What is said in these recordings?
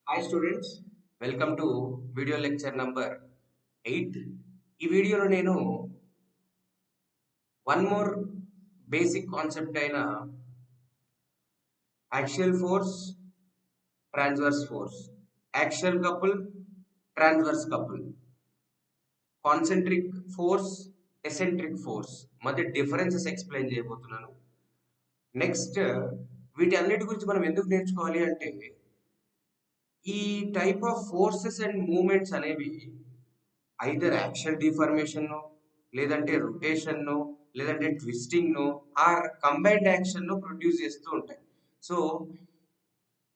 Hi students, welcome to video lecture number 8. ఈ వీడియోలో నేను వన్ మోర్ బేసిక్ కాన్సెప్ట్ అయిన axial force, transverse force, axial couple, transverse couple, concentric force, eccentric force మధ్య differences explain చేయబోతున్నాను. Next వీటి అన్నిటి గురించి మనం ఎందుకు నేర్చుకోవాలి అంటే ఈ type of forces and moments అనేవి ఐదర్ యాక్షన్ డిఫర్మేషన్ లేదంటే రొటేషన్ లేదంటే twisting or combined action produce చేస్తూ ఉంటాయి. సో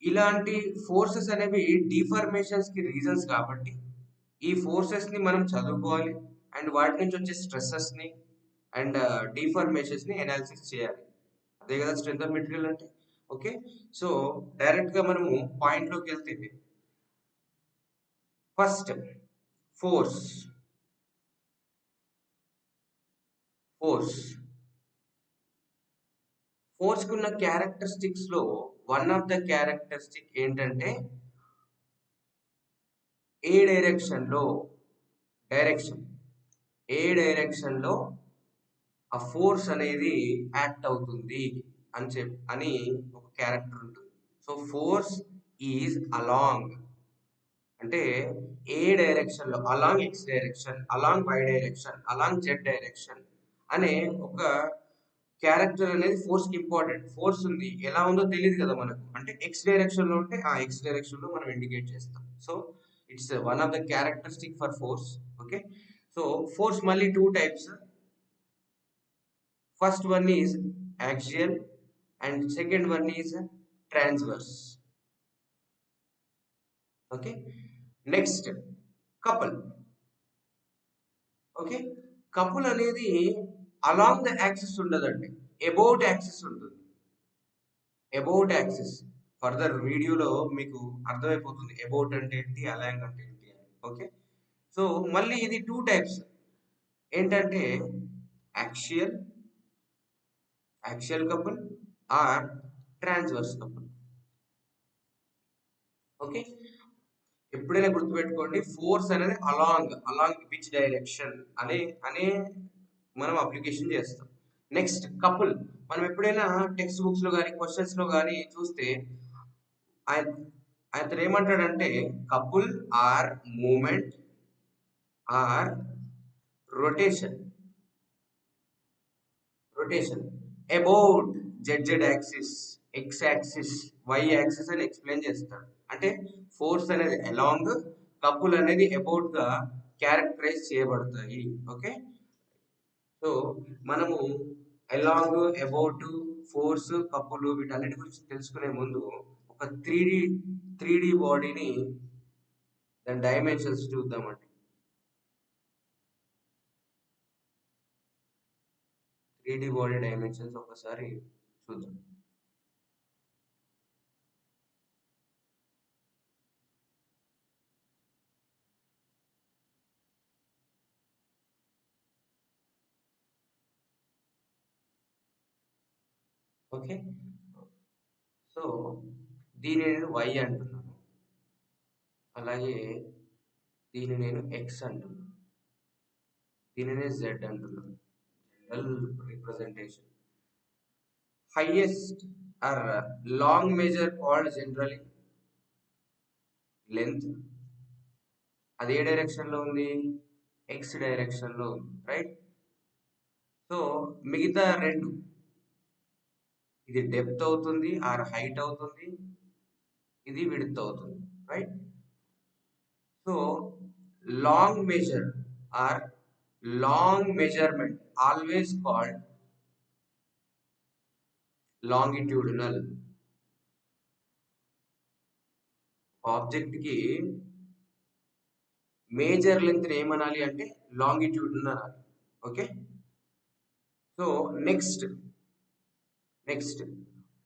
ఇలాంటి ఫోర్సెస్ అనేవి డిఫర్మేషన్స్ కి రీజన్స్ కాబట్టి ఈ ఫోర్సెస్ ని మనం చదువుకోవాలి అండ్ వాటి నుంచి వచ్చే స్ట్రెస్సెస్ ని అండ్ డిఫర్మేషన్స్ ని అనాలిసిస్ చేయాలి. అదే కదా స్ట్రెంత్ ఆఫ్ మెటీరియల్ అంటే. ఓకే, సో డైరెక్ట్ గా మనము పాయింట్ లోకి వెళ్తే ఫస్ట్ ఫోర్స్ ఫోర్స్ ఫోర్స్ కు ఉన్న క్యారెక్టరిస్టిక్స్ లో వన్ ఆఫ్ ద క్యారెక్టరిస్టిక్ ఏంటంటే ఏ డైరెక్షన్ లో డైరెక్షన్ ఏ డైరెక్షన్ లో ఆ ఫోర్స్ అనేది యాక్ట్ అవుతుంది అని ఒక క్యారెక్టర్ ఉంటుంది. సో ఫోర్స్ ఈజ్ అలాంగ్ అంటే ఏ డైరెక్షన్ లో along X direction, along Y direction, along Z direction అనే ఒక క్యారెక్టర్ అనేది ఫోర్స్ కి ఇంపార్టెంట్. ఫోర్స్ ఉంది, ఎలా ఉందో తెలియదు కదా మనకు, అంటే ఎక్స్ డైరెక్షన్ లో ఉంటే ఆ ఎక్స్ డైరెక్షన్ లో మనం ఇండికేట్ చేస్తాం. So it's one of the characteristic for force. Okay, so force మళ్ళీ two types. First one is axial and second one is transverse. Okay, next couple. Okay, couple అనేది along the axis ఉండదండి, about axis ఉంటుంది. About axis further వీడియోలో మీకు అర్థమైపోతుంది about అంటే ఏంటి, along అంటే ఏంటి అని. ఓకే, సో మళ్ళీ ఇది టూ టైప్స్ ఏంటంటే axial axial couple or transverse couple. Okay, ఎప్పుడైనా గుర్తుపెట్టుకోండి ఫోర్స్ అనేది అలాంగ్ అలాంగ్ విచ్ డైరెక్షన్ అనే అనే మనం అప్లికేషన్ చేస్తాం. నెక్స్ట్ కపుల్, మనం ఎప్పుడైనా టెక్స్ట్ బుక్స్ లో కానీ క్వశ్చన్స్ లో కానీ చూస్తే ఆయన అతను ఏమంటాడంటే couple or moment or rotation rotation about Z axis, X axis, Y axis అని ఎక్స్ప్లెయిన్ చేస్తాడు. అంటే ఫోర్స్ అనేది అలాంగ్, కపుల్ అనేది అబౌట్ గా క్యారెక్టరైజ్ చేయబడతాయి. ఓకే, సో మనము అలాంగ్, అబౌట్, ఫోర్స్, కపుల్ వీటన్నిటి గురించి తెలుసుకునే ముందు ఒక త్రీ డి బాడీని దాని డైమెన్షన్స్ చూద్దామండి. 3D బాడీ డైమెన్షన్స్ ఒకసారి చూద్దాం. ఓకే, సో దీని నేను y అంటున్నాను, అలాగే దీన్ని నేను x అంటున్నాను, దీని నేను z అంటున్నాను. General representation. Highest are long measure called generally length. అది ఏ డైరెక్షన్ లో ఉంది, ఎక్స్ డైరెక్షన్ లో ఉంది, రైట్. సో మిగతా రెండు, ఇది డెప్త్ అవుతుంది ఆర్ హైట్ అవుతుంది, ఇది విడ్త్ అవుతుంది, right. So long measure or long measurement always called longitudinal. Object కి మేజర్ లెంత్ ఏమనాలి అంటే లాంగిట్యూడినల్ అనాలి. Okay, so next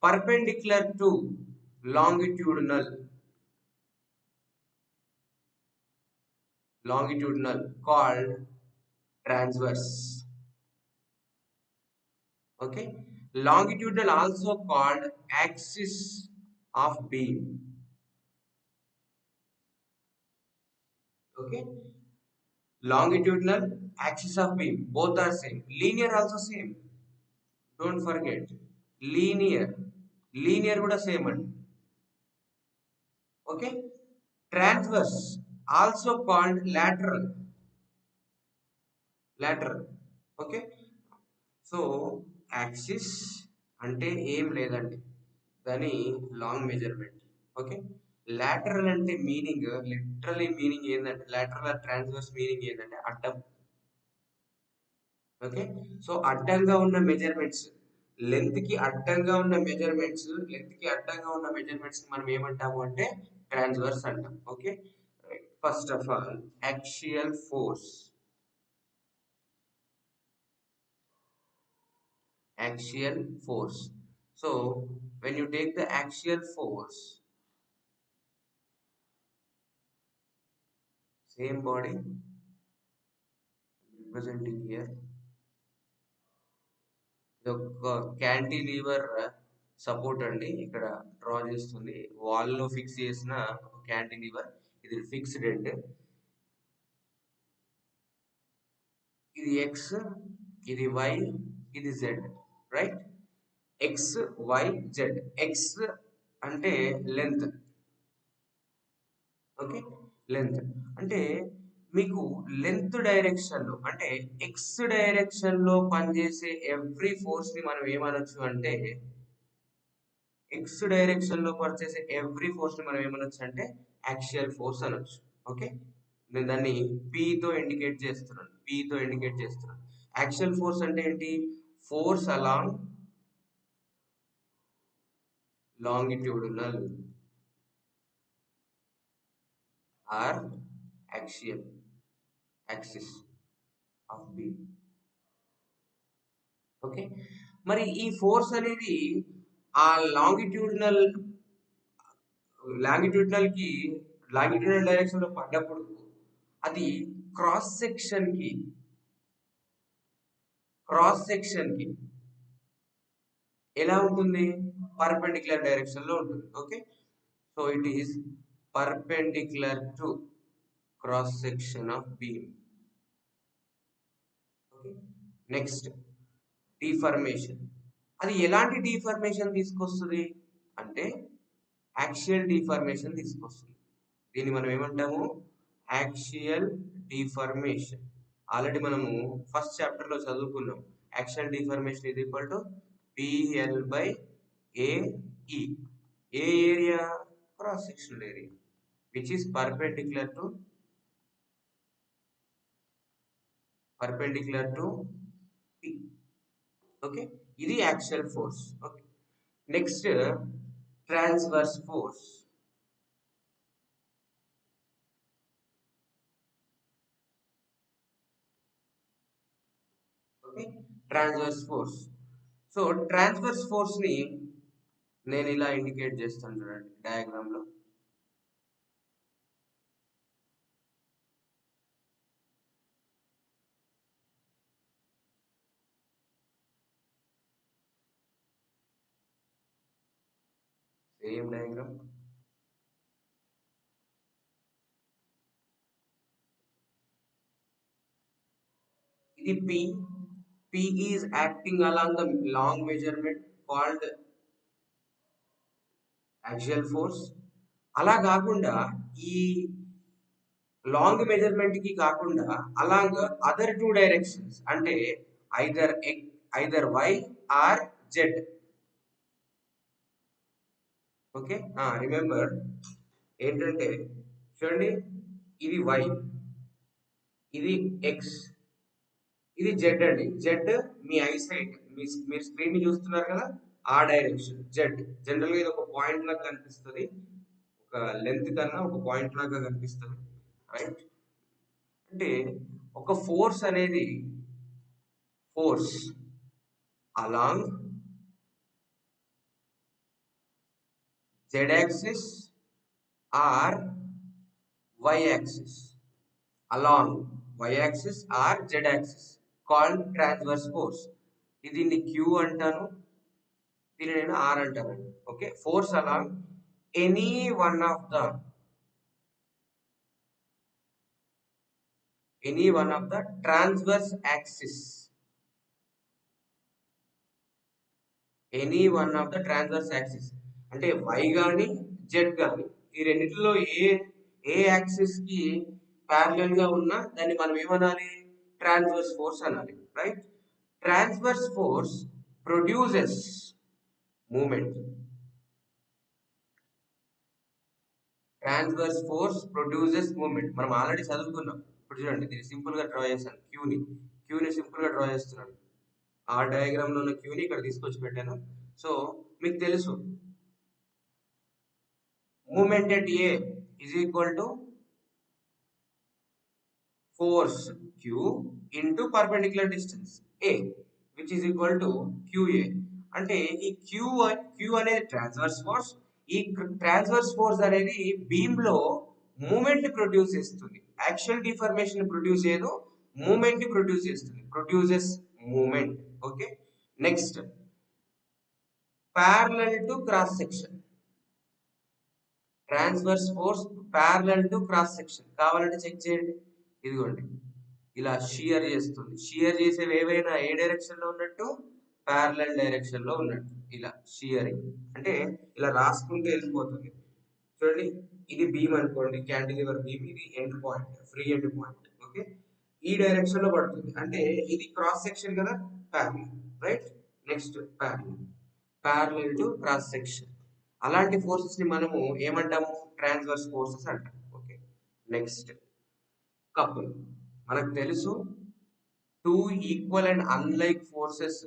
perpendicular to longitudinal called transverse. Okay, longitudinal also called axis of beam. Okay, longitudinal axis of beam both are same, linear also same, don't forget. linear linear కూడా same అండి. Okay, transverse also called lateral. Okay, so axis అంటే ఏం లేదండి, దాని long measurement. Okay, lateral అంటే meaning, literally meaning ఏంటంటే, lateral are transverse meaning ఏంటంటే అడ్డం. ఓకే, సో అడ్డంగా ఉన్న మెజర్మెంట్స్, లెంత్ కి అడ్డంగా ఉన్న మెజర్మెంట్స్ మనం ఏమంటాము అంటే ట్రాన్స్వర్స్ అంటాం. Okay, first of all axial force. axial force. So when you take the axial force, same body representing here, the cantilever support అండి ఇక్కడ డ్రా చేస్తుంది, వాల్ లో ఫిక్స్ చేసిన క్యాంటిలీవర్. ఇది ఫిక్స్డ్ ఎండ్, ఇది ఎక్స్, ఇది వై, ఇది Z, right? X Y Z. X అంటే లెంత్. ఓకే, లెంత్ అంటే మీకు లెంత్ డైరెక్షన్ లో, అంటే ఎక్స్ డైరెక్షన్ లో పనిచేసే ఎవ్రీ ఫోర్స్ ని మనం ఏమనొచ్చు అంటే, ఎక్స్ డైరెక్షన్ లో పనిచేసే ఎవ్రీ ఫోర్స్ ని మనం ఏమనొచ్చు అంటే యాక్సియల్ ఫోర్స్ అనొచ్చు. ఓకే, నేను దాన్ని P తో ఇండికేట్ చేస్తున్నాను, యాక్సియల్ ఫోర్స్ అంటే ఏంటి? Force along longitudinal or axial axis of beam. Okay, మరి ఈ ఫోర్స్ అనేది ఆ లాంగిట్యూడినల్ లాంగిట్యూడినల్ కి లాంగిట్యూడినల్ డైరెక్షన్ లో పడ్డప్పుడు అది క్రాస్ సెక్షన్ కి క్రాస్ సెక్షన్ కి ఎలా ఉంటుంది? పర్పెండిక్యులర్ డైరెక్షన్ లో ఉంటుంది. Okay, so it is perpendicular to cross section of beam. Okay, next deformation. అది ఎలాంటి డిఫర్మేషన్ తీసుకొస్తుంది అంటే యాక్సియల్ డిఫర్మేషన్ తీసుకొస్తుంది. దీన్ని మనం ఏమంటాము? Axial deformation. ఆల్రెడీ మనము ఫస్ట్ చాప్టర్ లో చదువుకున్నాం. Axial deformation is equal to PL by AE. A area? Cross sectional area which is perpendicular to P. Okay, ఇది axial force. Okay, next transverse force. Okay, transverse force. So transverse force ని నేను ఇలా indicate చేస్తాను చూడండి diagram లో. Same diagram. ఇది P. P is acting along the long measurement called axial force. అలా కాకుండా ఈ లాంగ్ మెజర్మెంట్ కి కాకుండా అలాంగ్ అదర్ టూ డైరెక్షన్స్, అంటే either either Y or Z. Okay, remember ఏంటంటే చూడండి, ఇది వై, ఇది ఎక్స్, ఇది జెడ్ అండి. జెడ్ మీ ఐ సైట్, మీరు స్క్రీన్ ని చూస్తున్నారు కదా, ఆ డైరెక్షన్ జెడ్. జనరల్ గా ఇది ఒక పాయింట్ లాగా కనిపిస్తుంది, ఒక లెంత్ కన్నా ఒక పాయింట్ లాగా కనిపిస్తుంది, రైట్? అంటే ఒక force along Z axis or Y axis, along why axis or Z axis called transverse force. దీన్ని క్యూ అంటాను, దీన్ని నేను ఆర్ అంటాను. Okay, force along any one of the any one of the transverse axis, any one of the transverse axis అంటే Y కానీ Z కానీ ఈ రెండిట్లో ఏ యాక్సిస్ కి ప్యారలల్ గా ఉన్నా దాన్ని మనం ఏమనాలి, ట్రాన్స్వర్స్ ఫోర్స్ అనాలి, right. Transverse force produces moment, transverse force produces moment మనం ఆల్రెడీ చదువుకున్నాం. ఇప్పుడు చూడండి దీన్ని సింపుల్ గా డ్రా చేశాను, క్యూని సింపుల్ గా డ్రా చేస్తున్నాను. ఆ డయాగ్రామ్ లో ఉన్న క్యూని ఇక్కడ తీసుకొచ్చి పెట్టాను. సో మీకు తెలుసు moment at A is equal to force q into perpendicular distance a which is equal to qa. అంటే ఈ q అనేది ట్రాన్స్వర్స్ ఫోర్స్, ఈ ట్రాన్స్వర్స్ ఫోర్స్ అనేది బీమ్ లో మూమెంట్ ప్రొడ్యూస్ చేస్తుంది. యాక్చువల్ డిఫర్మేషన్ ప్రొడ్యూస్ చేయదు, మూమెంట్ ని ప్రొడ్యూస్ చేస్తుంది, produces moment. Okay, next parallel to cross section, transverse force parallel to cross section కావాలంటే చెక్ చేయండి. ఇదిగోండి ఇలా షియర్ చేస్తుంది. షియర్ చేసేవి ఏవైనా ఏ డైరెక్షన్ లో ఉన్నట్టు, ప్యారలల్ డైరెక్షన్ లో ఉన్నట్టు. ఇలా షియరింగ్ అంటే ఇలా రాసుకుంటూ వెళ్ళిపోతుంది. చూడండి ఇది బీమ్ అనుకోండి, క్యాంటిలివర్ బీమ్, ఇది end point, free end point. Okay, ఈ డైరెక్షన్ లో పడుతుంది అంటే ఇది క్రాస్ సెక్షన్ కదా, parallel, right. Next parallel to cross section. అలాంటి ఫోర్సెస్ ని మనము ఏమంటాము, ట్రాన్స్వర్స్ ఫోర్సెస్ అంటాం. Okay, next couple. మనకు తెలుసు two equal and unlike forces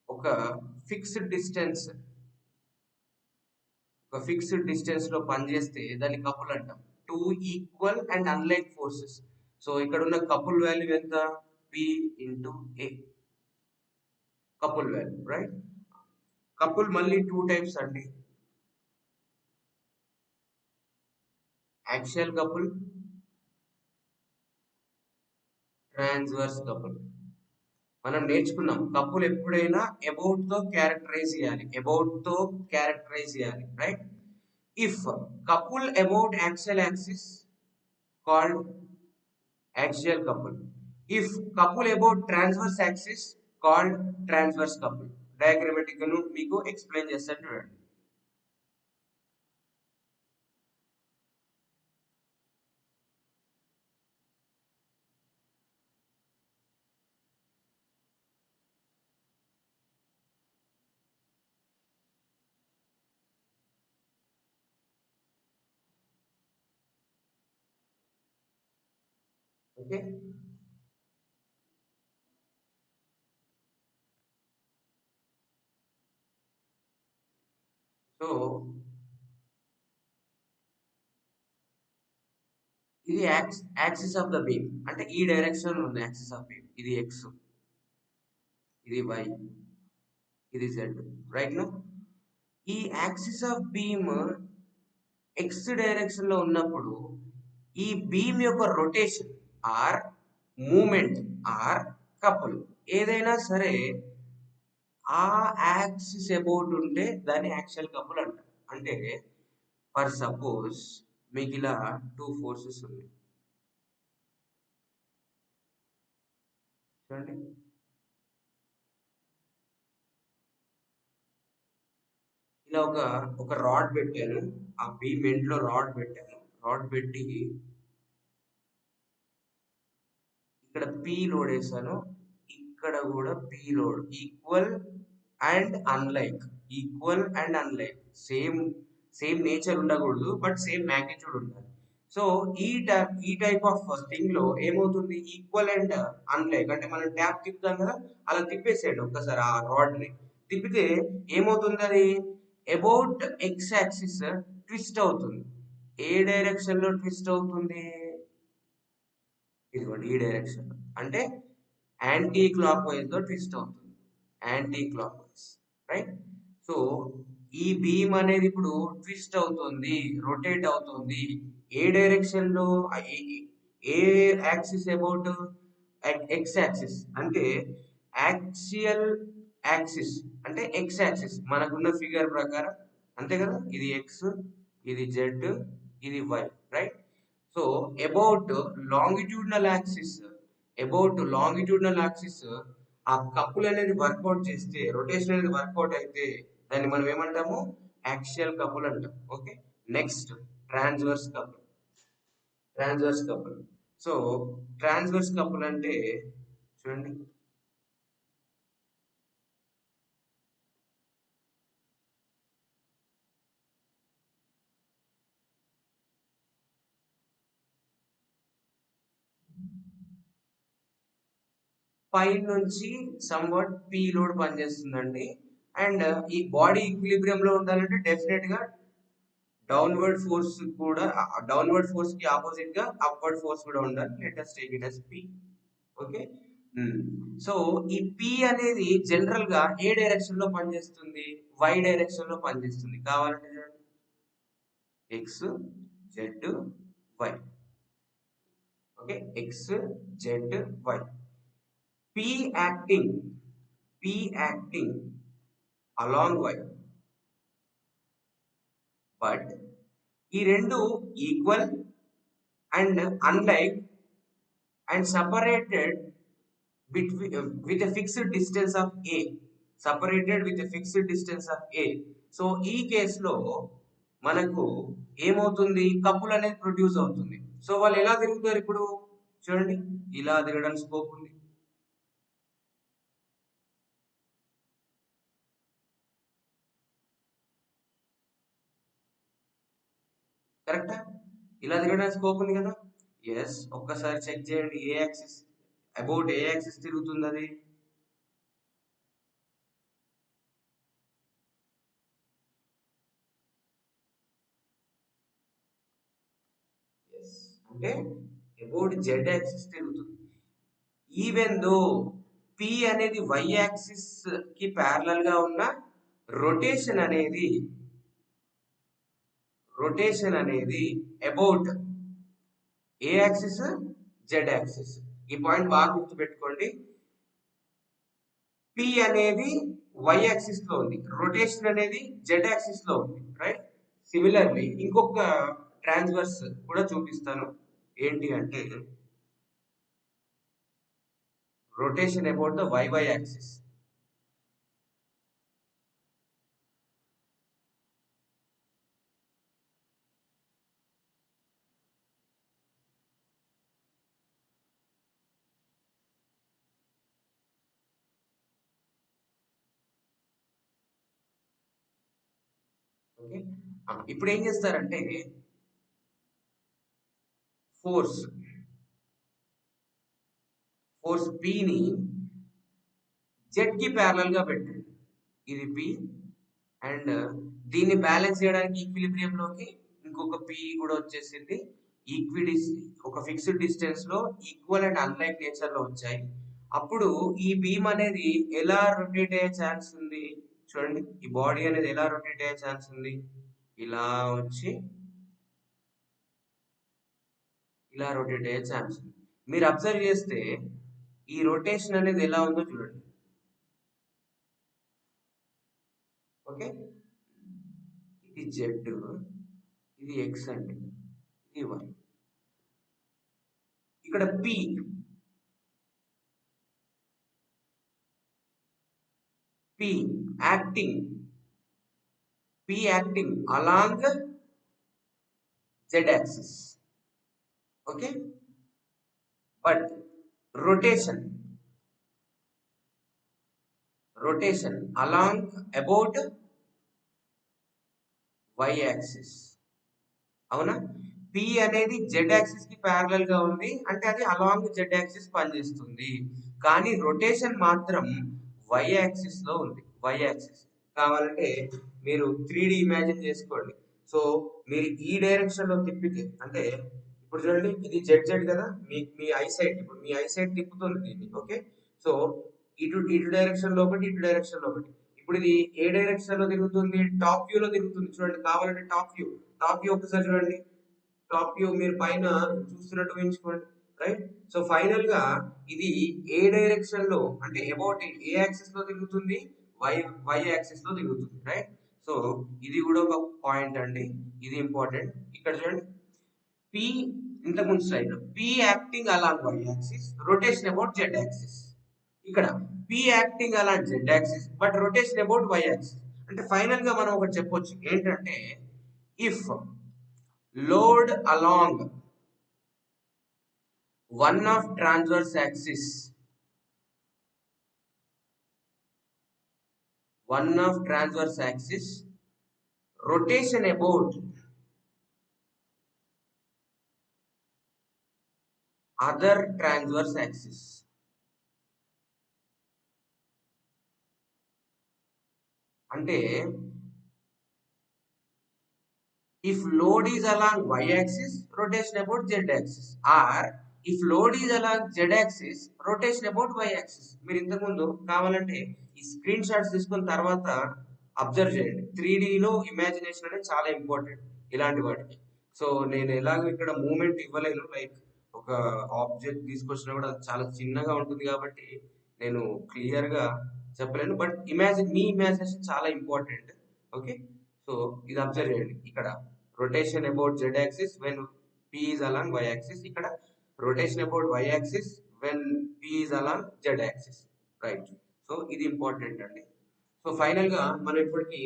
ఒక ఫిక్స్డ్ డిస్టెన్స్, లో పనిచేస్తే దాన్ని కపుల్ అంటాం. Two equal and unlike forces. So ఇక్కడ ఉన్న కపుల్ వాల్యూ ఎంత, పి ఇంటూ ఏ, కపుల్ వాల్యూ, రైట్. కపుల్ మళ్ళీ టూ టైప్స్ అండి, యాక్సియల్ కపుల్, ట్రాన్స్వర్స్ కపుల్. మనం నేర్చుకున్నాం కపుల్ ఎప్పుడైనా అబౌట్ తో క్యారెక్టరైజ్ చేయాలి, right. If couple about axial axis called axial couple, if couple about transverse axis called transverse couple. Diagrammatic గా మీకు explain చేస్తాను చూడండి. ఓకే, సో ఇది యాక్సిస్ ఆఫ్ ద బీమ్ అంటే ఈ డైరెక్షన్ ఉంది యాక్సిస్ ఆఫ్ బీమ్. ఇది ఎక్స్, ఇది వై, ఇది జెడ్, రైట్. నో ఈ axis of beam X direction లో ఉన్నప్పుడు ఈ బీమ్ యొక్క rotation or moment or couple ఏదైనా సరే ఆ యాక్సిస్ అబౌట్ ఉంటే దాన్ని యాక్సియల్ కపుల్ అంటారు. అంటే ఫర్ సపోజ్ మీకు ఇలా టూ ఫోర్సెస్ ఉన్నాయి చూడండి. ఇలా ఒక రాడ్ పెట్టాను, ఆ బీమ్ ఎండ్ లో రాడ్ పెట్టాను. రాడ్ పెట్టి ఇక్కడ పి లోడ్ వేసాను, ఇక్కడ కూడా P load. Equal and unlike same same nature ఉండకూడదు, బట్ సేమ్ మ్యాగ్నిట్యూడ్ ఉండాలి. సో ఈ టైప్ ఆఫ్ థింగ్ లో ఏమవుతుంది, ఈక్వల్ అండ్ అన్లైక్ అంటే మనం ట్యాప్ తిప్పుతాం కదా, అలా తిప్పేసేయండి ఒక్కసారి ఆ రాడ్ ని. తిప్పితే ఏమవుతుంది, అది అబౌట్ ఎక్స్ యాక్సిస్ ట్విస్ట్ అవుతుంది. ఏ డైరెక్షన్ లో ట్విస్ట్ అవుతుంది, ఇదిగోండి ఈ డైరెక్షన్, అంటే యాంటీ క్లాక్ వైజ్ లో ట్విస్ట్ అవుతుంది, anticlockwise, right. So ఈ బీమ్ అనేది ఇప్పుడు ట్విస్ట్ అవుతుంది, రొటేట్ అవుతుంది. ఏ డైరెక్షన్ లో, ఏ యాక్సిస్ అబౌట్ ఎక్స్ యాక్సిస్ అంటే యాక్సియల్ యాక్సిస్ అంటే ఎక్స్ యాక్సిస్ మనకున్న ఫిగర్ ప్రకారం, అంతే కదా. ఇది ఎక్స్, ఇది జెడ్, ఇది y, right. So about longitudinal axis about longitudinal axis ఆ కపుల్ అనేది వర్కౌట్ చేస్తే రొటేషన్ అనేది వర్కౌట్ అయితే దాన్ని మనం ఏమంటాము యాక్సియల్ కపుల్ అంటాం. Okay, next transverse couple. Transverse couple. So transverse couple అంటే చూడండి, పై నుంచి సమ్వాట్ పి లోడ్ పనిచేస్తుందండి. అండ్ ఈ బాడీ ఈక్విలిబ్రియం లో ఉండాలంటే డెఫినెట్ గా డౌన్వర్డ్ ఫోర్స్ కూడా, డౌన్వర్డ్ ఫోర్స్ కి ఆపోజిట్ గా అప్వర్డ్ ఫోర్స్ కూడా ఉండాలి. Let us take it as P. Okay. So ఈ పి అనేది జనరల్ గా ఏ డైరెక్షన్ లో పనిచేస్తుంది? వై డైరెక్షన్ లో పనిచేస్తుంది. కావాలంటే చూడండి, x z y. Okay, x z y. P acting, p acting along y. But ఈ రెండు equal and unlike and separated with a fixed distance of a, separated with a fixed distance of a. So ఈ కేసులో మనకు ఏమవుతుంది, couple అనేది produce అవుతుంది. So వాళ్ళు ఎలా తిరుగుతారు ఇప్పుడు చూడండి, ఇలా తిరగడానికి స్కోప్ ఉంది. కరెక్టా? ఇలా తిరగడానికి స్కోప్ ఉంది కదా. ఎస్, ఒక్కసారి చెక్ చేయండి, ఏ యాక్సిస్ అబౌట్ ఏ యాక్సిస్ తిరుగుతుంది అది. ఎస్, అంటే అబౌట్ జెడ్ యాక్సిస్ తిరుగుతుంది. ఈవెన్ దో పి అనేది వై యాక్సిస్ కి ప్యారలల్ గా ఉన్న రొటేషన్ అనేది, రొటేషన్ అనేది about a axis, Z axis. ఈ పాయింట్ బాగా గుర్తుపెట్టుకోండి. పి అనేది వై యాక్సిస్ లో ఉంది, రొటేషన్ అనేది జెడ్ యాక్సిస్ లో ఉంది, రైట్. సిమిలర్లీ ఇంకొక ట్రాన్స్వర్స్ కూడా చూపిస్తాను. ఏంటి అంటే rotation about the y y axis. Okay, ఇప్పుడు ఏం చేస్తారంటే ఫోర్స్, ఫోర్స్ పిని జెడ్ కి ప్యారలల్ గా పెట్టండి. ఇది పి అండ్ దీన్ని బ్యాలెన్స్ చేయడానికి ఈక్విలిబ్రియం లోకి ఇంకొక పి కూడా వచ్చేసింది. ఈక్విడిస్ ఒక ఫిక్స్డ్ డిస్టెన్స్ లో ఈక్వల్ అండ్ అన్లైక్ నేచర్ లో వచ్చాయి. అప్పుడు ఈ బీమ్ అనేది ఎలా రొటేట్ అయ్యే ఛాన్స్ ఉంది చూడండి, ఈ బాడీ అనేది ఎలా రొటేట్ అయ్యే ఛాన్స్ ఉంది, ఇలా వచ్చి ఇలా రొటేట్ అయ్యే ఛాన్స్ ఉంది. మీరు అబ్జర్వ్ చేస్తే ఈ రొటేషన్ అనేది ఎలా ఉందో చూడండి. ఓకే, ఇది జెడ్, ఇది ఎక్స్ అండి, ఇది వై. ఇక్కడ P, P acting, p acting along Z axis. Okay, but rotation, rotation along about y axis. అవునా? పి అనేది జెడ్ యాక్సిస్ కి ప్యారలల్ గా ఉంది అంటే అది అలాంగ్ జెడ్ యాక్సిస్ పనిచేస్తుంది. కానీ రొటేషన్ మాత్రం వై యాక్సిస్ లో ఉంది, వై యాక్సిస్. కావాలంటే మీరు 3D ఇమాజిన్ చేసుకోండి. సో మీరు ఈ డైరెక్షన్ లో తిప్పితే, అంటే ఇప్పుడు చూడండి ఇది జెడ్ జెడ్ కదా, మీ ఐ సైట్, ఇప్పుడు మీ ఐ సైట్ తిప్పుతుంది దీన్ని. ఓకే, సో ఇటు ఇటు డైరెక్షన్ లో ఒకటి, ఇటు డైరెక్షన్ లో ఒకటి. ఇప్పుడు ఇది ఏ డైరెక్షన్ లో తిరుగుతుంది, టాప్ వ్యూ లో తిరుగుతుంది. చూడండి, కావాలంటే టాప్ వ్యూ, టాప్ వ్యూ ఒకసారి చూడండి. టాప్ వ్యూ మీరు పైన చూస్తున్నట్టు ఊహించుకోండి, రైట్. సో ఫైనల్ గా ఇది ఏ డైరెక్షన్ లో, అంటే అబౌట్ ఏ యాక్సిస్ లో తిరుగుతుంది, వై వై యాక్సిస్ లో తిరుగుతుంది, రైట్. సో ఇది కూడా ఒక పాయింట్ అండి, ఇది ఇంపార్టెంట్. ఇక్కడ చూడండి, పి ఇంతకుముందు slide P acting along why axis rotation about Z axis. ఇక్కడ P acting along Z axis but rotation about Y axis. అంటే ఫైనల్ గా మనం ఒకటి చెప్పొచ్చు ఏంటంటే if load along one of transverse axis rotation about other transverse axis. అంటే if load is along y-axis, rotation about z-axis, or if load is along z-axis, rotation about y-axis. మీరు ఇంతకుముందు కావాలంటే ఈ స్క్రీన్ షాట్స్ తీసుకున్న తర్వాత observe చేయండి. 3Dలో imagination అనేది చాలా ఇంపార్టెంట్ ఇలాంటి వాటికి. సో నేను ఎలాగో ఇక్కడ మూమెంట్ ఇవ్వలేను, లైక్ ఒక ఆబ్జెక్ట్ తీసుకొచ్చినా కూడా అది చాలా చిన్నగా ఉంటుంది కాబట్టి నేను క్లియర్గా చెప్పలేను. బట్ మీ ఇమాజినేషన్ చాలా ఇంపార్టెంట్. ఓకే, సో ఇది అబ్జర్వ్ చేయండి. ఇక్కడ rotation about Z axis when P is along why axis, ఇక్కడ rotation about Y axis when P is along Z axis, right. So ఇది ఇంపార్టెంట్ అండి. సో ఫైనల్ గా మనం ఇప్పటికి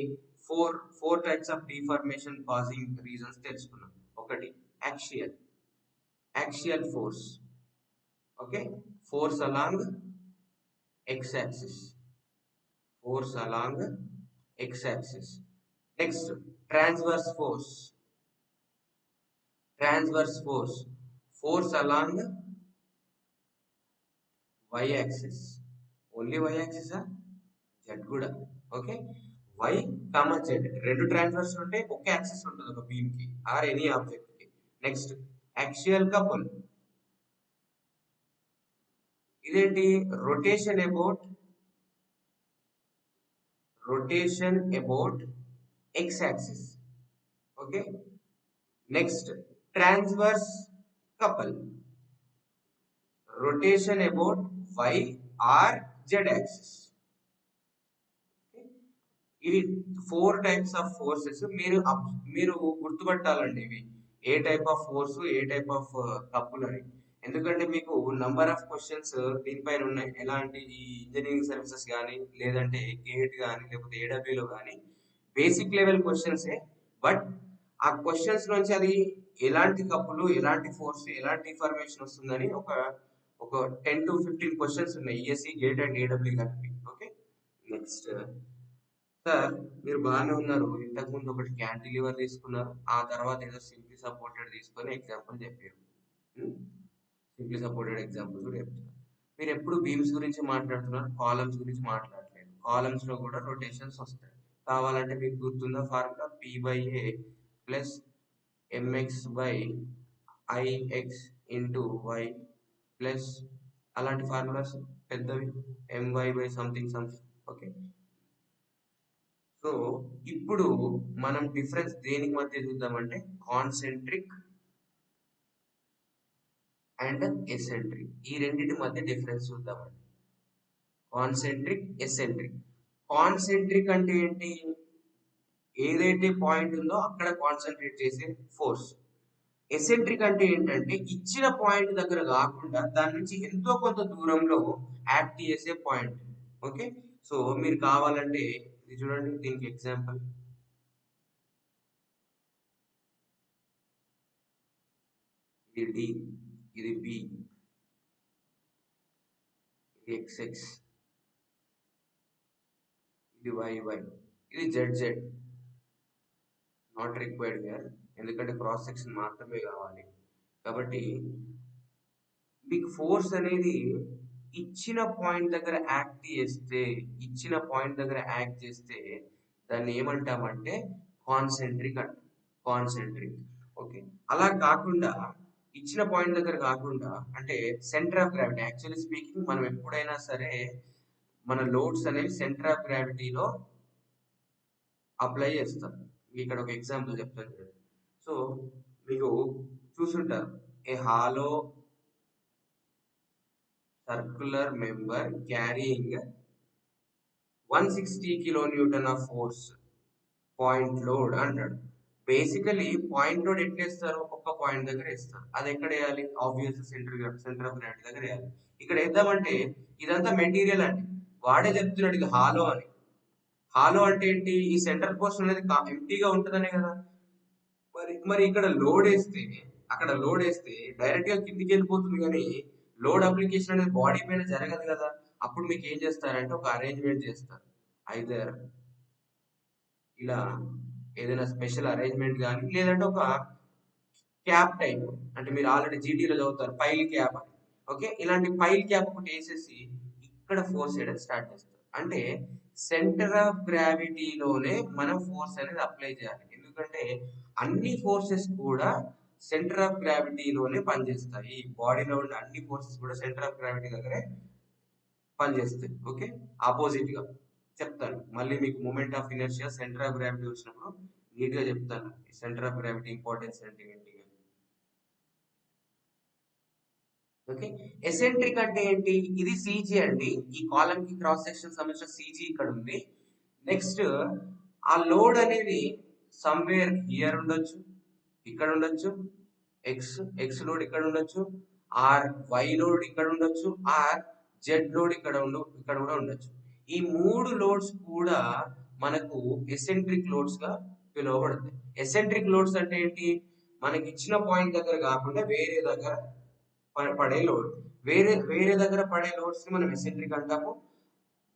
four types of deformation causing reasons తెలుసుకున్నాం. ఒకటి axial force, okay, force along X axis, force along X axis. Next transverse force, force along why axis. Only Y axis, Z కూడా. Okay, Y comma Z రెండు transverse ఉంటే ఒక axis ఉంటుంది ఒక beam కి or any object కి. Next axial couple, ఇదేంటి rotation about X axis. Okay, next transverse couple, rotation about Y or Z axis. ఇవి 4 టైప్స్ ఆఫ్ ఫోర్సెస్. మీరు గుర్తుపట్టాలండి ఇవి ఏ టైప్ ఆఫ్ ఫోర్స్, ఏ టైప్ ఆఫ్ కపుల్ అని. ఎందుకంటే మీకు నంబర్ ఆఫ్ క్వశ్చన్స్ దీనిపైన ఉన్నాయి. ఎలాంటి ఈ ఇంజనీరింగ్ సర్వీసెస్ కానీ, లేదంటే గేట్ కానీ, లేకపోతే ఏడబ్ల్యూలో కానీ బేసిక్ లెవెల్ క్వశ్చన్సే. బట్ ఆ క్వశ్చన్స్ నుంచి అది ఎలాంటి కప్పులు, ఎలాంటి ఫోర్స్, ఎలాంటి ఇన్ఫర్మేషన్ వస్తుందని ఒక 10 to 15 క్వశ్చన్స్ ఉన్నాయి ఈఎస్సి, గేట్ అండ్ ఏడబ్ల్యూ కలిపి. ఓకే, నెక్స్ట్ సార్ మీరు బాగానే ఉన్నారు. ఇంతకుముందు ఒకటి క్యాంటిలివర్ తీసుకున్నారు, ఆ తర్వాత ఏదో సింప్లీ సపోర్టెడ్ తీసుకొని ఎగ్జాంపుల్ చెప్పారు. సింప్లీ సపోర్టెడ్ ఎగ్జాంపుల్ కూడా చెప్తున్నారు. మీరు ఎప్పుడు బీమ్స్ గురించి మాట్లాడుతున్నారు, కాలమ్స్ గురించి మాట్లాడలేదు. కాలమ్స్ లో కూడా రొటేషన్స్ వస్తాయి. కావాలంటే మీకు గుర్తుందా formula P/A plus m x by i x into y plus అలాంటి ఫార్ములాస్ పెద్దవి m y by something. Okay, so ఇప్పుడు మనం డిఫరెన్స్ దేనికి మధ్య చూద్దామంటే కాన్సెంట్రిక్ అండ్ ఎసెంట్రిక్, ఈ రెండింటి మధ్య డిఫరెన్స్ చూద్దామండి. Concentric, eccentric. కాన్సెంట్రిక్ అంటే ఏంటి, ఏదైతే పాయింట్ ఉందో అక్కడ కాన్సన్ట్రేట్ చేసే ఫోర్స్. ఎసెంట్రిక్ అంటే ఏంటంటే ఇచ్చిన పాయింట్ దగ్గర కాకుండా దాని నుంచి ఎంతో కొంత దూరంలో యాక్ట్ చేసే పాయింట్. ఓకే, సో మీరు కావాలంటే ఇది చూడండి, దీనికి ఎగ్జాంపుల్ ఇది డి, ఇది బి, ఇది ఎక్స్ఎక్స్, ఇది వైవై, ఇది జెడ్. నాట్ రిక్వైర్డ్ హియర్, ఎందుకంటే క్రాస్ సెక్షన్ మాత్రమే కావాలి. కాబట్టి మీకు ఫోర్స్ అనేది ఇచ్చిన పాయింట్ దగ్గర యాక్ట్ చేస్తే దాన్ని ఏమంటామంటే కాన్సెంట్రిక్ అంట. కాన్సెంట్రిక్. ఓకే, అలా కాకుండా ఇచ్చిన పాయింట్ దగ్గర కాకుండా అంటే centre of gravity, actually speaking మనం ఎప్పుడైనా సరే మన లోడ్స్ అనేవి సెంటర్ ఆఫ్ గ్రావిటీలో అప్లై చేస్తాం. ఇక్కడ ఒక ఎగ్జాంపుల్ చెప్తాను చూడండి. సో మీకు చూసుంటారు, ఏ hollow circular member carrying 160 kilonewton of force, point load అంటాడు. బేసికలీ పాయింట్ లోడ్ ఎట్లా వేస్తారు, ఒక్క పాయింట్ దగ్గర వేస్తారు. అది ఎక్కడ వేయాలి, ఆబ్వియస్ సెంటర్ ఆఫ్ గ్రావిటీ దగ్గర వేయాలి. ఇక్కడ వేద్దామంటే ఇదంతా మెటీరియల్ అండి, వాడే చెప్తున్నాడు ఇది హాలో అని. హాలో అంటే ఏంటి, ఈ సెంటర్ పోర్షన్ అనేది ఎంటీగా ఉంటుందనే కదా. మరి ఇక్కడ లోడ్ వేస్తే, అక్కడ లోడ్ వేస్తే డైరెక్ట్ గా కిందికి వెళ్ళిపోతుంది, కానీ లోడ్ అప్లికేషన్ అనేది బాడీ పైన జరగదు కదా. అప్పుడు మీకు ఏం చేస్తారంటే ఒక అరేంజ్మెంట్ చేస్తారు, ఐదర్ ఇలా ఏదైనా స్పెషల్ అరేంజ్మెంట్ కానీ, లేదంటే ఒక క్యాప్ టైప్, అంటే మీరు ఆల్రెడీ జీటీలో చదువుతారు పైల్ క్యాప్ అని. ఓకే, ఇలాంటి పైల్ క్యాప్ ఒకటి వేసేసి ఇక్కడ ఫోర్స్ చేయడం స్టార్ట్ చేస్తారు. అంటే సెంటర్ ఆఫ్ గ్రావిటీలోనే మనం ఫోర్స్ అనేది అప్లై చేయాలి. ఎందుకంటే అన్ని ఫోర్సెస్ కూడా సెంటర్ ఆఫ్ గ్రావిటీలోనే పనిచేస్తాయి. బాడీలో ఉన్న అన్ని ఫోర్సెస్ కూడా సెంటర్ ఆఫ్ గ్రావిటీ దగ్గరే పనిచేస్తాయి. ఓకే, ఆపోజిట్ గా చెప్తాను మళ్ళీ మీకు. Moment of inertia, centre of gravity వచ్చినప్పుడు నీట్ గా చెప్తాను సెంటర్ ఆఫ్ గ్రావిటీ ఇంపార్టెన్స్ అంటే ఏంటి. ఓకే, ఎసెంట్రిక్ అంటే ఏంటి, ఇది సిజీ అండి. ఈ కాలమ్ కి క్రాస్ సెక్షన్ సంబంధించిన సిజీ ఇక్కడ ఉంది. నెక్స్ట్ ఆ లోడ్ అనేది సమ్వేర్ హియర్ ఉండొచ్చు, ఇక్కడ ఉండొచ్చు, ఎక్స్ ఎక్స్ లోడ్ ఇక్కడ ఉండొచ్చు, ఆర్ వై లోడ్ ఇక్కడ ఉండొచ్చు, ఆర్ జెడ్ లోడ్ ఇక్కడ కూడా ఉండొచ్చు. ఈ మూడు లోడ్స్ కూడా మనకు ఎసెంట్రిక్ లోడ్స్ గా పిలువబడతాయి. ఎసెంట్రిక్ లోడ్స్ అంటే ఏంటి, మనకి ఇచ్చిన పాయింట్ దగ్గర కాకుండా వేరే దగ్గర పడే లోడ్, వేరే వేరే దగ్గర పడే లోడ్స్ ని మనం ఎసెంట్రిక్ అంటాము.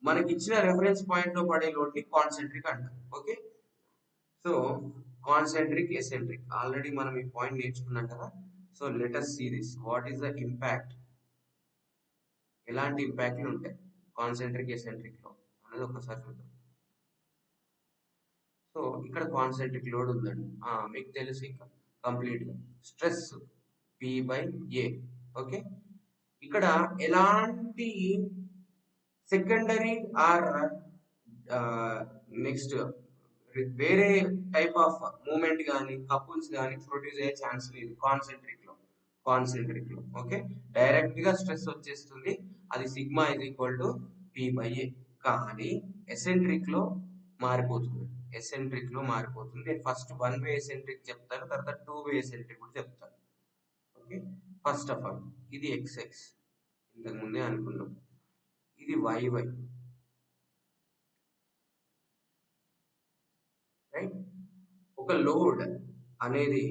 మనకి ఇచ్చిన రెఫరెన్స్ పాయింట్ లో పడే లోడ్ ని కాన్సెంట్రిక్ అంటాం. Okay, so concentric, eccentric already మనం ఈ పాయింట్ నేర్చుకున్నాం కదా. So let us see this, what is the impact, ఎలాంటి ఇంపాక్ట్లు ఉంటాయి కాన్సెంట్రిక్ ఎసెంట్రిక్ లో అనేది ఒకసారి చూద్దాం. సో ఇక్కడ కాన్సెంట్రిక్ లోడ్ ఉందండి, మీకు తెలుసు ఇంకా కంప్లీట్ గా stress P by A. Okay, ఇక్కడ ఎలాంటి సెకండరీ ఆర్ నెక్స్ట్ వేరే టైప్ ఆఫ్ మూమెంట్ కానీ కపుల్స్ కానీ ప్రొడ్యూస్ అయ్యే ఛాన్స్ లేదు కాన్సెంట్రిక్ లో. ఓకే, డైరెక్ట్ గా స్ట్రెస్ వచ్చేస్తుంది, అది sigma is equal to P by A. కానీ ఎసెంట్రిక్ లో మారిపోతుంది, నేను ఫస్ట్ వన్ వే ఎసెంట్రిక్ చెప్తాను, తర్వాత టూ వే ఎసెంట్రిక్ కూడా చెప్తాను. ఓకే, ఫస్ట్ ఆఫ్ ఆల్ ఇది XX, ఇంతకు ముందే అనుకున్నాం. ఇది YY, రైట్. ఒక లోడ్ అనేది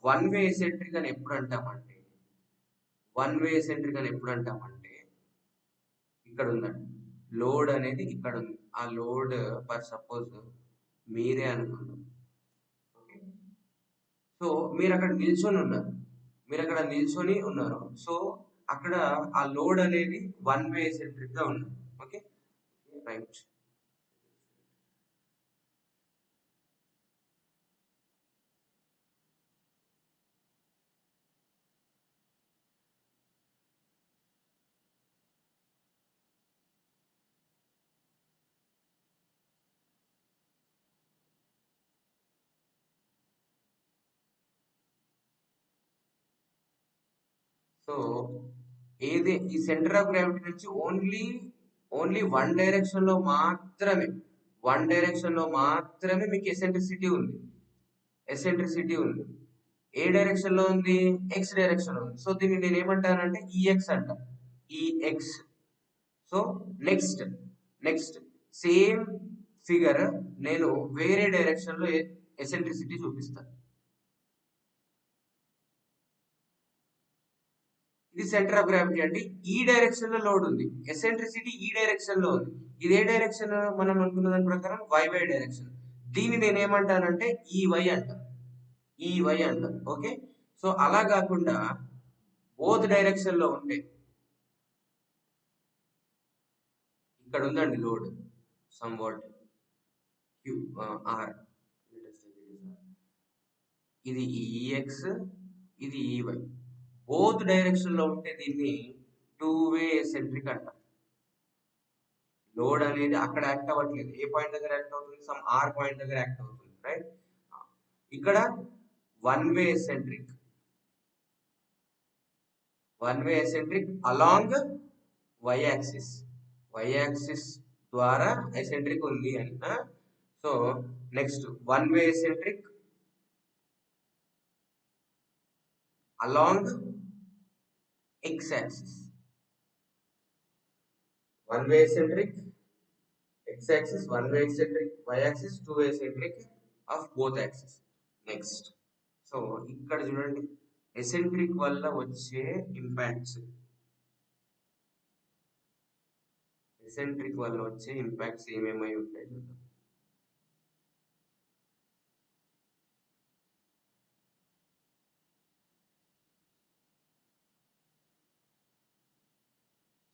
వన్ వే ఎసెంట్రిక్ అని ఎప్పుడు అంటామంటే, ఇక్కడ ఉందండి లోడ్ అనేది, ఇక్కడ ఉంది. ఆ లోడ్ ఫర్ సపోజ్ మీరే అనుకుందాం. ఓకే, సో మీరు అక్కడ నిల్చొని ఉన్నారు. సో అక్కడ ఆ లోడ్ అనేది వన్ వే ఎసెంట్రిక్ గా ఉంది. Okay, right. సో ఈ సెంటర్ ఆఫ్ గ్రావిటీ నుంచి ఓన్లీ వన్ డైరెక్షన్ లో మాత్రమే మీకు ఎసెంట్రిసిటీ ఉంది. ఏ డైరెక్షన్ లో ఉంది, ఎక్స్ డైరెక్షన్ లో ఉంది. సో దీన్ని నేను ఏమంటానంటే ఈఎక్స్ అంట, EX. So next same figure నేను వేరే డైరెక్షన్ లో ఎసెంట్రిసిటీ చూపిస్తాను. ఇది సెంటర్ ఆఫ్ గ్రావిటీ అండి, ఈ డైరెక్షన్ లో లోడ్ ఉంది, ఎసెంట్రిసిటీ ఈ డైరెక్షన్ లో ఉంది. ఇది ఏ డైరెక్షన్, మనం అనుకున్న దాని ప్రకారం వై డైరెక్షన్. దీన్ని నేను ఏమంటానంటే ఈవై అంట. ఓకే, సో అలా కాకుండా బోత్ డైరెక్షన్ లో ఉంటే, ఇక్కడ ఉందండి load some what q r, ఇది ఈఎక్స్, ఇది ఈవై, బోత్ డైరెక్షన్ లో ఉంటే దీన్ని టూ వే ఎసెంట్రిక్ అంటాం. లోడ్ అనేది అక్కడ యాక్ట్ అవ్వట్లేదు, ఏ పాయింట్ దగ్గర యాక్ట్ అవుతుంది, సమ్ ఆర్ పాయింట్ దగ్గర యాక్ట్ అవుతుంది, రైట్. ఇక్కడ one way eccentric along why axis ద్వారా ఎసెంట్రిక్ ఉంది అంట. So next one way eccentric along x axis. One way eccentric x axis, one way eccentric y axis, two way eccentric of both axes. Next. So ఇక్కడ చూడండి eccentric వల్ల వచ్చే impacts, eccentric వల్ల వచ్చే impacts ఏమేమై ఉంటాయి చూద్దాం.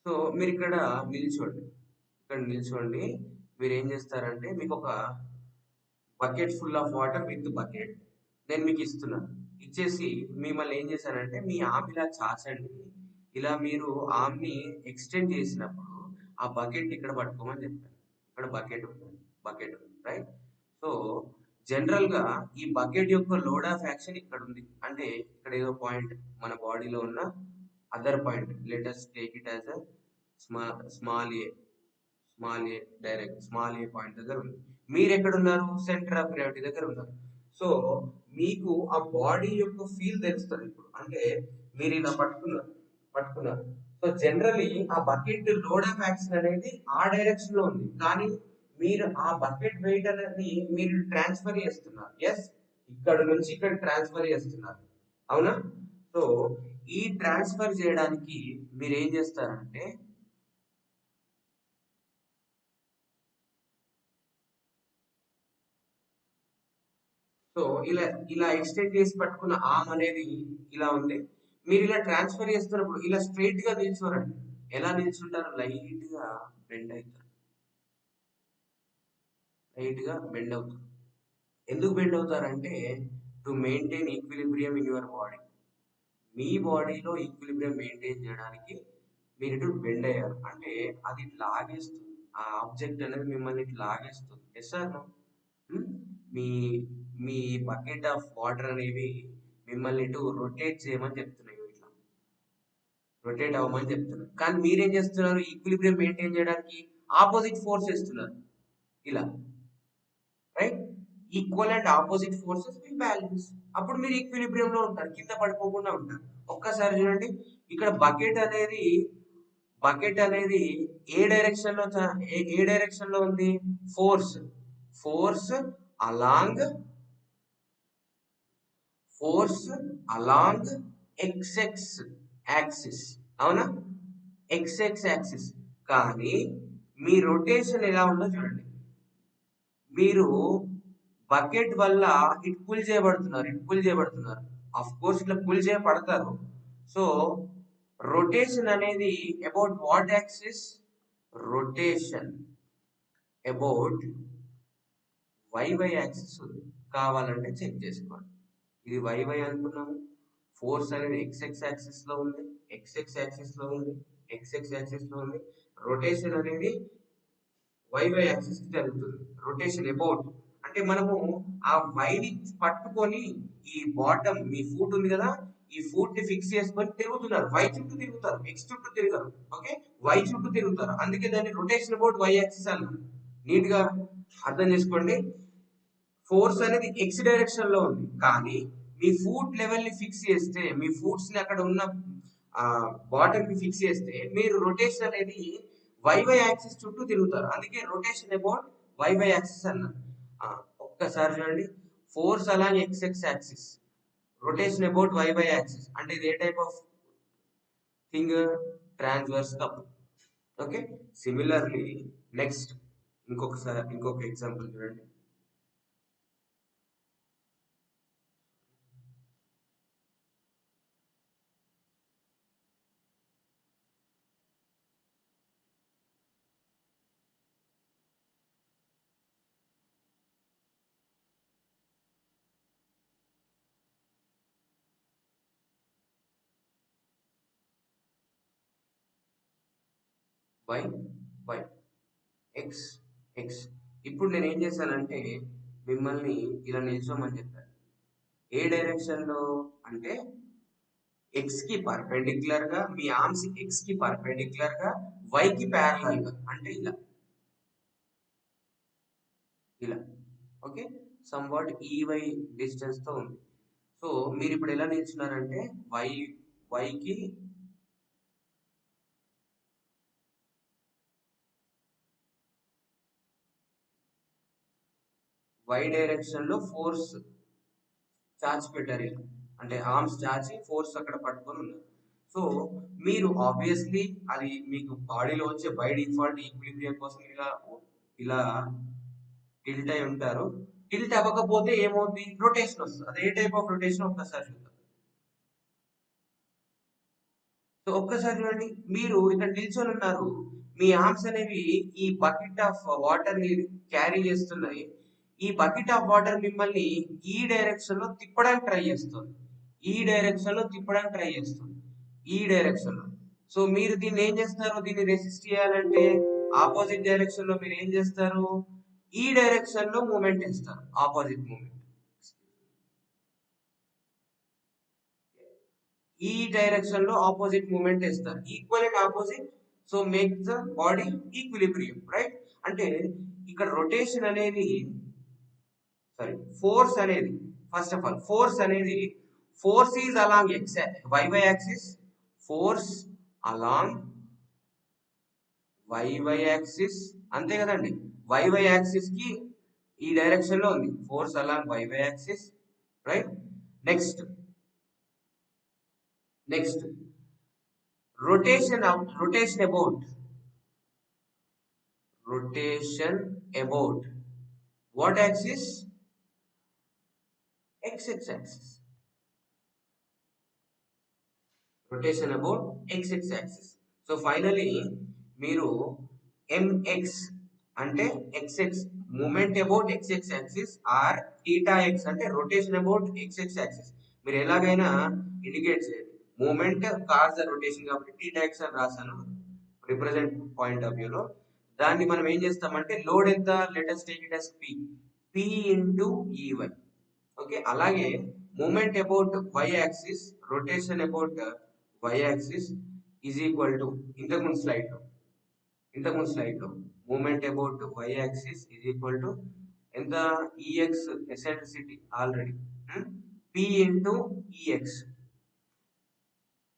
సో మీరు ఇక్కడ నిల్చోండి, ఇక్కడ నిల్చోండి. మీరు ఏం చేస్తారంటే మీకు ఒక bucket full of water with bucket నేను మీకు ఇస్తున్నాను. ఇచ్చేసి మిమ్మల్ని ఏం చేశానంటే మీ ఆర్మ్ ఇలా చాచండి. ఇలా మీరు ఆర్మ్ని ఎక్స్టెండ్ చేసినప్పుడు ఆ బకెట్ ఇక్కడ పట్టుకోమని చెప్పాను. ఇక్కడ బకెట్ ఉంది, బకెట్ ఉంది, రైట్? సో జనరల్ గా ఈ బకెట్ యొక్క లోడ్ ఆఫ్ యాక్షన్ ఇక్కడ ఉంది. అంటే ఇక్కడ ఏదో పాయింట్ మన బాడీలో ఉన్న other point, let us take it as a small A, small A direct small A point దగ్గర ఉంది. మీరు ఎక్కడ ఉన్నారు? సెంటర్ ఆఫ్ గ్రావిటీ దగ్గర ఉన్నారు. సో మీకు ఆ బాడీ యొక్క ఫీల్ తెలుస్తుంది ఇప్పుడు. అంటే మీరు ఇలా పట్టుకున్నారు. సో జనరలీ ఆ బకెట్ లోడ్ ఆఫ్ యాక్షన్ అనేది ఆ డైరెక్షన్ లో ఉంది, కానీ మీరు ఆ బకెట్ వెయిట్ అనేది మీరు ట్రాన్స్ఫర్ చేస్తున్నారు. ఎస్, ఇక్కడ నుంచి ఇక్కడ ట్రాన్స్ఫర్ చేస్తున్నారు, అవునా? సో ఈ ట్రాన్స్ఫర్ చేయడానికి మీరు ఏం చేస్తారంటే సో ఇలా ఇలా ఎక్స్టెండ్ చేసి పట్టుకున్న ఆర్మ్ అనేది ఇలా ఉంది. మీరు ఇలా ట్రాన్స్ఫర్ చేస్తున్నప్పుడు ఇలా స్ట్రైట్ గా నిల్చోరండి. ఎలా నిల్చుంటారు? లైట్ గా బెండ్ అవుతారు, లైట్ గా బెండ్ అవుతారు. ఎందుకు బెండ్ అవుతారంటే to maintain equilibrium in your body. మీ బాడీలో ఈక్విలిబ్రియం మెయింటైన్ చేయడానికి మీరు ఇటు బెండ్ అయ్యారు. అంటే అది లాగేస్తుంది, ఆ ఆబ్జెక్ట్ అనేది మిమ్మల్ని ఇటు లాగేస్తుంది. Yes sir no? మీ మీ బకెట్ ఆఫ్ వాటర్ అనేవి మిమ్మల్ని ఇటు రొటేట్ చేయమని చెప్తున్నాయి, ఇట్లా రొటేట్ అవ్వమని చెప్తున్నారు. కానీ మీరేం చేస్తున్నారు? ఈక్విలిబ్రియం మెయింటైన్ చేయడానికి ఆపోజిట్ ఫోర్స్ ఇస్తున్నారు, ఇలా, right? Equal and opposite forces will balance. అప్పుడు మీరు ఈక్విలిబ్రియం లో ఉంటారు, కింద పడిపోకుండా ఉంటారు. ఒక్కసారి చూడండి, ఇక్కడ బకెట్ అనేది ఏ డైరెక్షన్ లో ఏ డైరెక్షన్ లో ఉంది? Force, force along force along X X axis, అవునా? X X axis. కానీ మీ రొటేషన్ ఎలా ఉందో చూడండి. మీరు బకెట్ వల్ల ఇటు పుల్ చేయబడుతున్నారు. ఆఫ్ కోర్స్ ఇట్లా పుల్ చేయబడతారు. సో రొటేషన్ అనేది about what axis? Rotation about Y Y axis ఉంది. కావాలంటే చెక్ చేసుకోండి. ఇది వైవై అనుకున్నాము, ఫోర్స్ అనేది ఎక్స్ఎక్స్ యాక్సిస్ లో ఉంది, ఎక్స్ఎక్స్ యాక్సిస్ లో ఉంది, ఎక్స్ఎక్స్ యాక్సిస్ లో ఉంది. రొటేషన్ అనేది వైవై యాక్సిస్ కి జరుగుతుంది. రొటేషన్ అబౌట్ అంటే మనము ఆ వైని పట్టుకొని ఈ బాటమ్ మీ ఫూట్ ఉంది కదా, ఈ ఫూట్ ని ఫిక్స్ చేసుకొని తిరుగుతున్నారు. వై చుట్టూ తిరుగుతారు, ఎక్స్ చుట్టూ తిరుగుతారు, ఓకే? వై చుట్టూ తిరుగుతారు. అందుకే దాన్ని రొటేషన్ అబౌట్ వై యాక్సిస్ అన్నారు. నీట్ గా అర్థం చేసుకోండి. ఫోర్స్ అనేది ఎక్స్ డైరెక్షన్ లో ఉంది, కానీ మీ ఫూట్ లెవెల్ ని ఫిక్స్ చేస్తే, మీ ఫూట్స్ ని అక్కడ ఉన్న బాటమ్ కి ఫిక్స్ చేస్తే మీరు రొటేషన్ అనేది వైవై యాక్సిస్ చుట్టూ తిరుగుతారు. అందుకే రొటేషన్ అబౌట్ వైవై యాక్సిస్ అన్నారు. ఆ, ఒక్కసారి చూడండి, force along X axis, rotation about Y Y axis. అంటే ఇది ఏ type of thing? Transverse couple, okay? Similarly next ఇంకొక ఎగ్జాంపుల్ చూడండి. Y Y X X. ఇప్పుడు నేను ఏం చేశానంటే మిమ్మల్ని ఇలా నిల్చోమని చెప్పాను. ఏ డైరెక్షన్ లో అంటే ఎక్స్ కి పర్పెండిక్యులర్ గా, మీ ఆర్మ్స్ ఎక్స్ కి పర్పెండిక్యులర్ గా, వై కి ప్యారలల్ గా, అంటే ఇలా, ఇలా, okay? Some what EY distance తో ఉంది. సో మీరు ఇప్పుడు ఎలా నిల్చున్నారంటే వై వైకి వై డైరెక్షన్ లో ఫోర్స్ చార్జ్ పెట్టారు ఇలా. అంటే ఆర్మ్స్ చాచి ఫోర్స్ అక్కడ పట్టుకొని ఉన్నారు. సో మీరు ఆబ్వియస్లీ అది మీకు బాడీలో వచ్చే బై డిఫాల్ట్ ఈక్విలిబ్రియం కోసం ఇలా ఇలా టిల్ట్ అయి ఉంటారు. టిల్ట్ అవ్వకపోతే ఏమవుతుంది? రొటేషన్ వస్తుంది. అది ఏ టైప్ ఆఫ్ రొటేషన్ ఒక్కసారి చూద్దాం. సో ఒక్కసారి చూడండి, మీరు ఇక్కడ నిల్చొని ఉన్నారు. మీ ఆర్మ్స్ అనేవి ఈ బకెట్ ఆఫ్ వాటర్ ని క్యారీ చేస్తున్నాయి. ఈ బకెట్ ఆఫ్ వాటర్ మిమ్మల్ని ఈ డైరెక్షన్ లో తిప్పడానికి ట్రై చేస్తుంది. ఈ డైరెక్షన్ లో తిప్పడానికి ట్రై చేస్తుంది. ఈ డైరెక్షన్ లో. సో మీరు దీన్ని ఏం చేస్తారు? దీన్ని రెసిస్ట్ చేయాలంటే ఆపోజిట్ డైరెక్షన్ లో మీరు ఏం చేస్తారు? ఈ డైరెక్షన్ లో మూమెంట్ ఇస్తారు. Opposite moment. ఈ డైరెక్షన్ లో ఆపోజిట్ మూమెంట్ ఇస్తారు. Equal and opposite. So make the body equilibrium, right? అంటే ఇక్కడ రొటేషన్ అనేది, సారీ, ఫోర్స్ అనేది, first of all force is along x y axis. Force along why axis, అంతే కదండి. వై యాక్సిస్ కి ఈ డైరెక్షన్ లో ఉంది. Force along why axis, right? Next next rotation about what axis? X axis. Rotation about x axis. So finally మీరు mx అంటే xx moment about xx axis or theta x అంటే rotation about xx axis. మీరు ఎలాగైనా indicate చేయండి. Moment cause the rotation కాబట్టి theta x అని రాశాను represent point of వ్యూలో. దాన్ని మనం ఏం చేస్తామంటే లోడ్ ఎంత? Let's take it as p into E Y. Okay, అలాగే moment about Y axis, rotation about Y axis is equal to ఇంతకుముందు స్లైడ్ లో moment about Y axis is equal to ఎంత? E X eccentricity already, P into E X.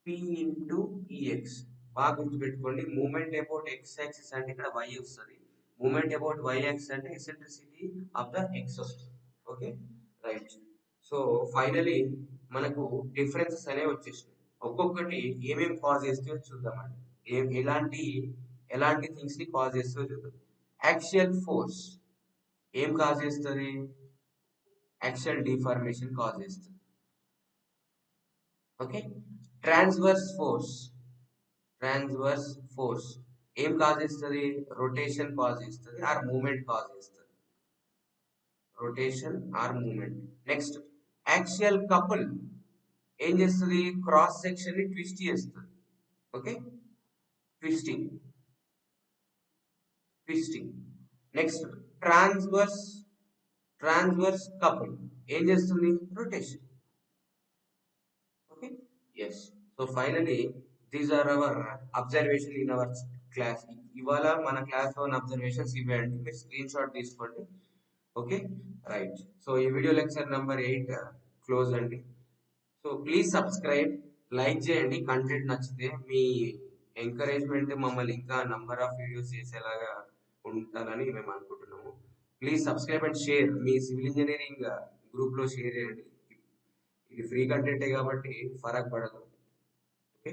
P into E X బాగా గుర్తుపెట్టుకోండి. Moment about X axis అంటే ఇక్కడ why వస్తుంది. Moment about Y axis అంటే eccentricity of the X వస్తుంది. Okay, right. సో ఫైనలీ మనకు differences అనేవి వచ్చేసినాయి. ఒక్కొక్కటి ఏమేమి కాజ్ చేస్తాయో చూద్దామండి. ఎలాంటి ఎలాంటి థింగ్స్ ని కాజ్ చేస్తాయో చూద్దాం. యాక్సియల్ ఫోర్స్ ఏం కాజ్ చేస్తుంది? యాక్సియల్ డిఫార్మేషన్ కాజ్ చేస్తుంది. ఓకే, ట్రాన్స్వర్స్ ఫోర్స్ ఏం కాజ్ చేస్తుంది? రొటేషన్ కాజ్ చేస్తుంది ఆర్ మూమెంట్ కాజ్ చేస్తుంది. Rotation or moment. Next axial couple ఏం చేస్తుంది? క్రాస్ సెక్షన్ ని ట్విస్ట్ చేస్తుంది. Okay, twisting. Next transverse couple ఏం చేస్తుంది? Rotation. Okay, yes. So finally these are our observation in our class. ఇవాళ మన క్లాస్ లో ఉన్న అబ్జర్వేషన్స్ ఇవే అండి. మీరు స్క్రీన్ షాట్ తీసుకోండి. Okay, right. సో ఈ వీడియో లెక్చర్ నెంబర్ 8 క్లోజ్ అండి. సో ప్లీజ్ సబ్స్క్రైబ్, లైక్ చేయండి కంటెంట్ నచ్చితే. మీ ఎంకరేజ్మెంట్ మమ్మల్ని ఇంకా నంబర్ ఆఫ్ వీడియోస్ చేసేలాగా ఉంటారని మేము అనుకుంటున్నాము. Please subscribe and share. Me civil engineering group లో షేర్ చేయండి. ఇది ఫ్రీ కంటెంటే కాబట్టి ఫరక్ పడదు. ఓకే.